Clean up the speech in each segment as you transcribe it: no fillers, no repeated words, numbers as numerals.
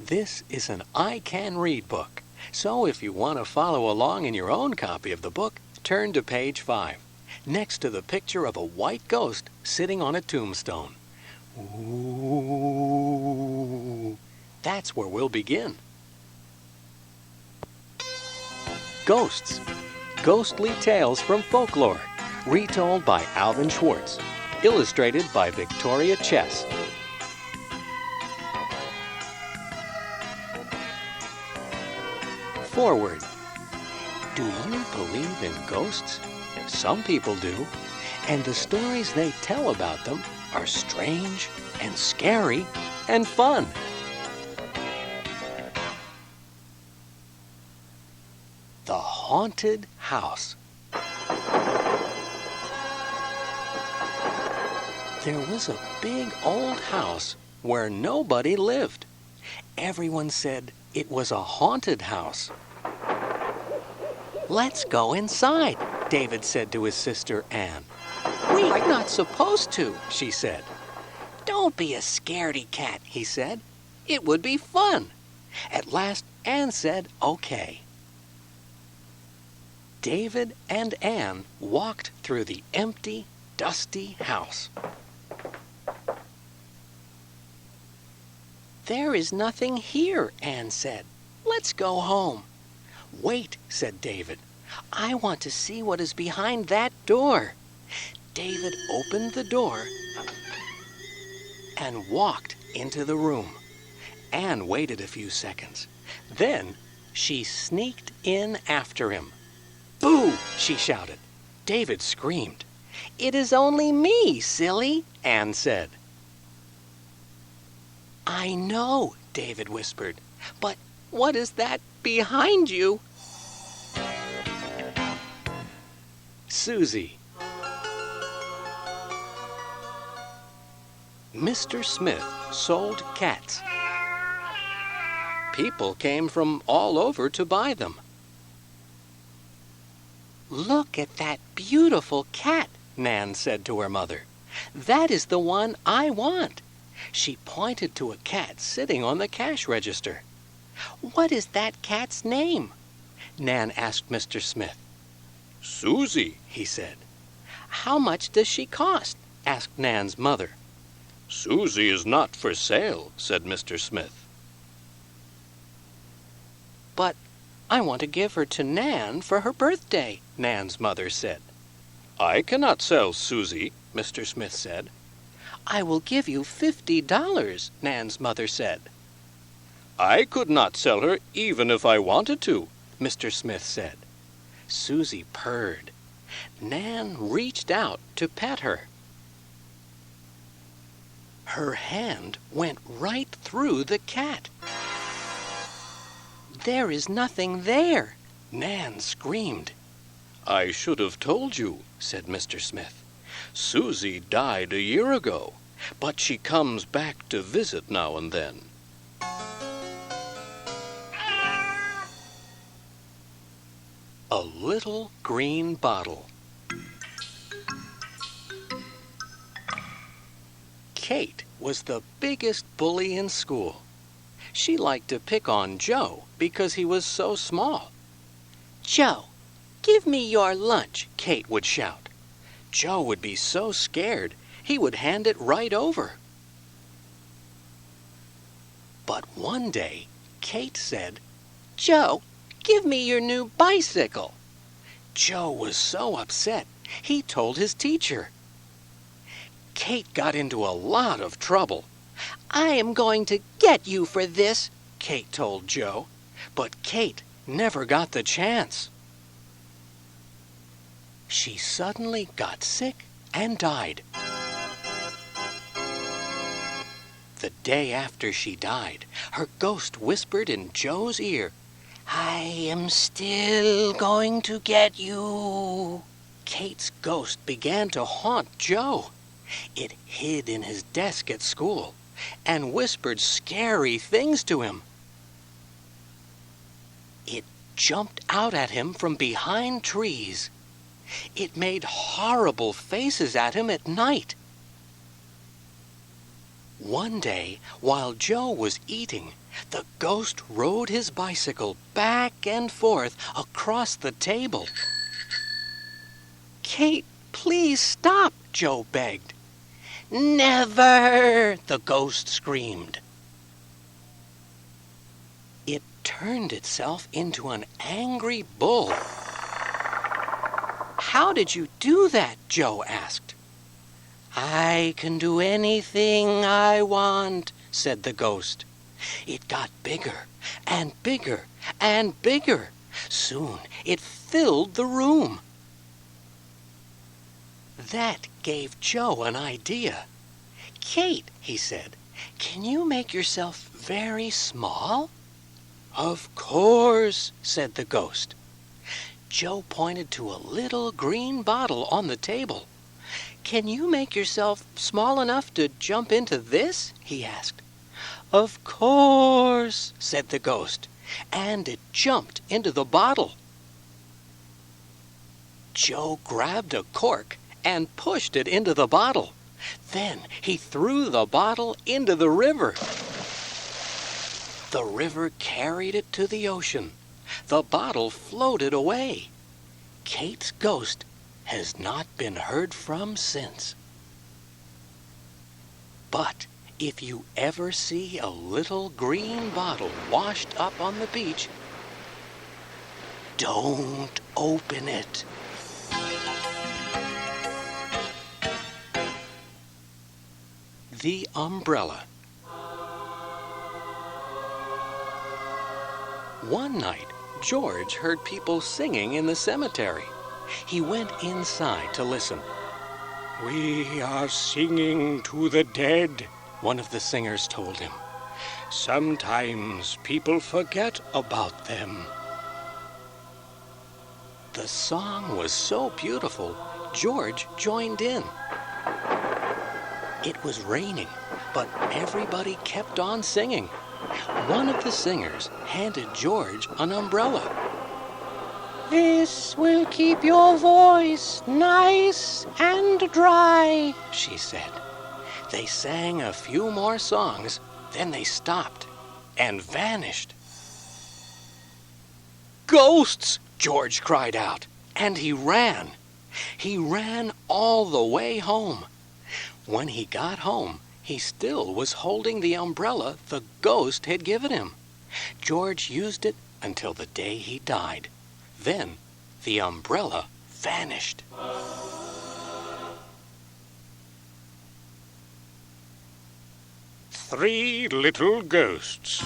This is an I Can Read book, so if you want to follow along in your own copy of the book, turn to page 5, next to the picture of a white ghost sitting on a tombstone. Ooh, that's where we'll begin. Ghosts. Ghostly tales from folklore, retold by Alvin Schwartz, illustrated by Victoria Chess. Forward. Do you believe in ghosts? Some people do, and the stories they tell about them are strange and scary and fun. The Haunted House. There was a big old house where nobody lived. Everyone said it was a haunted house. "Let's go inside," David said to his sister Anne. "We're not supposed to," she said. "Don't be a scaredy cat," he said. "It would be fun." At last, Anne said, "Okay." David and Anne walked through the empty, dusty house. "There is nothing here," Anne said. "Let's go home." "Wait," said David. "I want to see what is behind that door." David opened the door and walked into the room. Anne waited a few seconds. Then she sneaked in after him. "Boo!" she shouted. David screamed. "It is only me, silly," Anne said. "I know," David whispered, "but what is that behind you?" Susie. Mr. Smith sold cats. People came from all over to buy them. "Look at that beautiful cat," Nan said to her mother. "That is the one I want." She pointed to a cat sitting on the cash register. "What is that cat's name?" Nan asked Mr. Smith. "Susie," he said. "How much does she cost?" asked Nan's mother. "Susie is not for sale," said Mr. Smith. "But I want to give her to Nan for her birthday," Nan's mother said. "I cannot sell Susie," Mr. Smith said. "I will give you $50, Nan's mother said. "I could not sell her even if I wanted to," Mr. Smith said. Susie purred. Nan reached out to pet her. Her hand went right through the cat. "There is nothing there," Nan screamed. "I should have told you," said Mr. Smith. "Susie died a year ago, but she comes back to visit now and then." A little green bottle. Kate was the biggest bully in school. She liked to pick on Joe because he was so small. "Joe, give me your lunch," Kate would shout. Joe would be so scared, he would hand it right over. But one day, Kate said, "Joe, give me your new bicycle." Joe was so upset, he told his teacher. Kate got into a lot of trouble. "I am going to get you for this," Kate told Joe. But Kate never got the chance. She suddenly got sick and died. The day after she died, her ghost whispered in Joe's ear, "I am still going to get you." Kate's ghost began to haunt Joe. It hid in his desk at school and whispered scary things to him. It jumped out at him from behind trees. It made horrible faces at him at night. One day, while Joe was eating, The ghost rode his bicycle back and forth across the table. "Kate, please stop," Joe begged. "Never!" the ghost screamed. It turned itself into an angry bull. "How did you do that?" Joe asked. "I can do anything I want," said the ghost. It got bigger and bigger and bigger. Soon it filled the room. That gave Joe an idea. "Kate," he said, "can you make yourself very small?" "Of course," said the ghost. Joe pointed to a little green bottle on the table. "Can you make yourself small enough to jump into this?" he asked. "Of course," said the ghost, and it jumped into the bottle. Joe grabbed a cork and pushed it into the bottle. Then he threw the bottle into the river. The river carried it to the ocean. The bottle floated away. Kate's ghost has not been heard from since. But if you ever see a little green bottle washed up on the beach, don't open it. The Umbrella. One night, George heard people singing in the cemetery. He went inside to listen. "We are singing to the dead," one of the singers told him. "Sometimes people forget about them." The song was so beautiful, George joined in. It was raining, but everybody kept on singing. One of the singers handed George an umbrella. "This will keep your voice nice and dry," she said. They sang a few more songs, then they stopped and vanished. "Ghosts!" George cried out, and he ran. He ran all the way home. When he got home, he still was holding the umbrella the ghost had given him. George used it until the day he died. Then the umbrella vanished. Three little ghosts.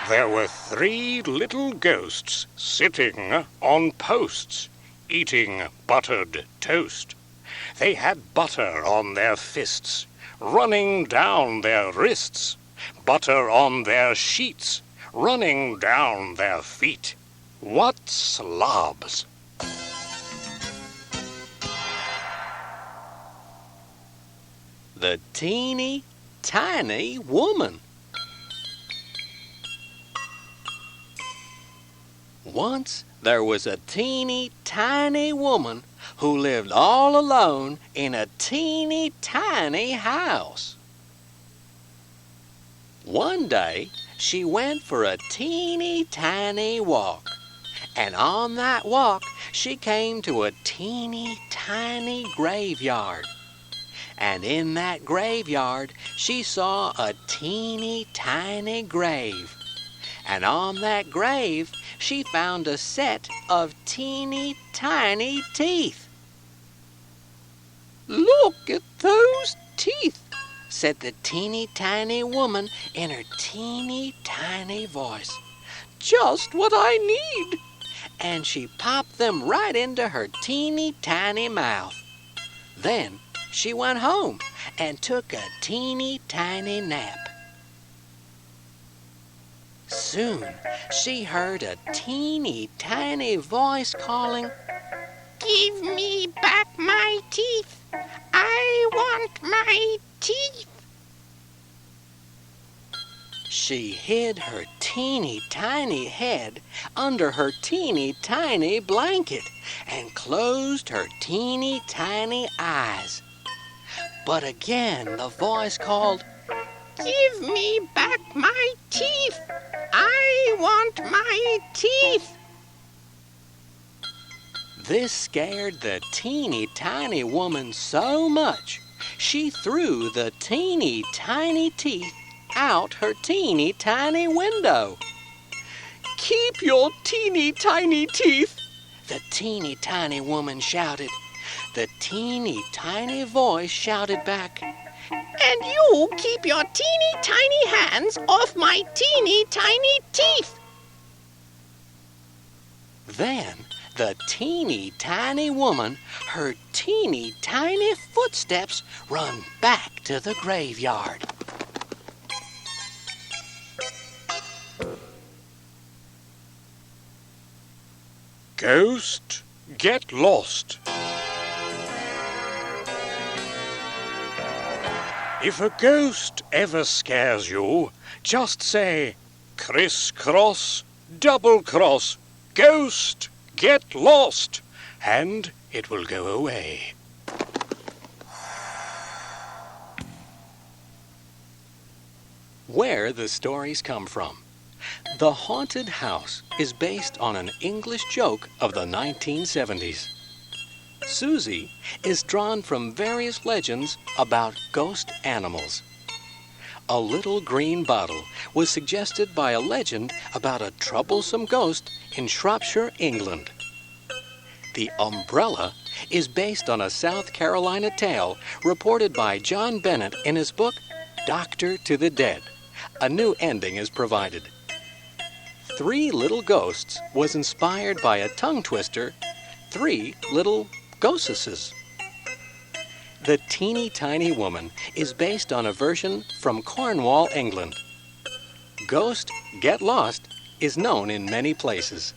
There were three little ghosts sitting on posts, eating buttered toast. They had butter on their fists, running down their wrists, butter on their sheets, running down their feet. What slobs! The teeny tiny woman. Once there was a teeny tiny woman who lived all alone in a teeny tiny house. One day she went for a teeny tiny walk, and on that walk she came to a teeny tiny graveyard. And in that graveyard she saw a teeny tiny grave. And on that grave she found a set of teeny tiny teeth. "Look at those teeth," said the teeny tiny woman in her teeny tiny voice. "Just what I need." And she popped them right into her teeny tiny mouth. Then she went home and took a teeny tiny nap. Soon she heard a teeny tiny voice calling, "Give me back my teeth! I want my teeth!" She hid her teeny tiny head under her teeny tiny blanket and closed her teeny tiny eyes. But again the voice called, "Give me back my teeth! I want my teeth!" This scared the teeny tiny woman so much, she threw the teeny tiny teeth out her teeny tiny window. "Keep your teeny tiny teeth!" the teeny tiny woman shouted. The teeny tiny voice shouted back, "And you keep your teeny tiny hands off my teeny tiny teeth!" Then the teeny tiny woman heard teeny tiny footsteps run back to the graveyard. Ghost, get lost. If a ghost ever scares you, just say, criss-cross, double-cross, ghost, get lost, and it will go away. Where the stories come from. The Haunted House is based on an English joke of the 1970s. Susie is drawn from various legends about ghost animals. A little green bottle was suggested by a legend about a troublesome ghost in Shropshire, England. The umbrella is based on a South Carolina tale reported by John Bennett in his book, Doctor to the Dead. A new ending is provided. Three Little Ghosts was inspired by a tongue twister, Three Little Ghostesses. The Teeny Tiny Woman is based on a version from Cornwall, England. Ghost, Get Lost is known in many places.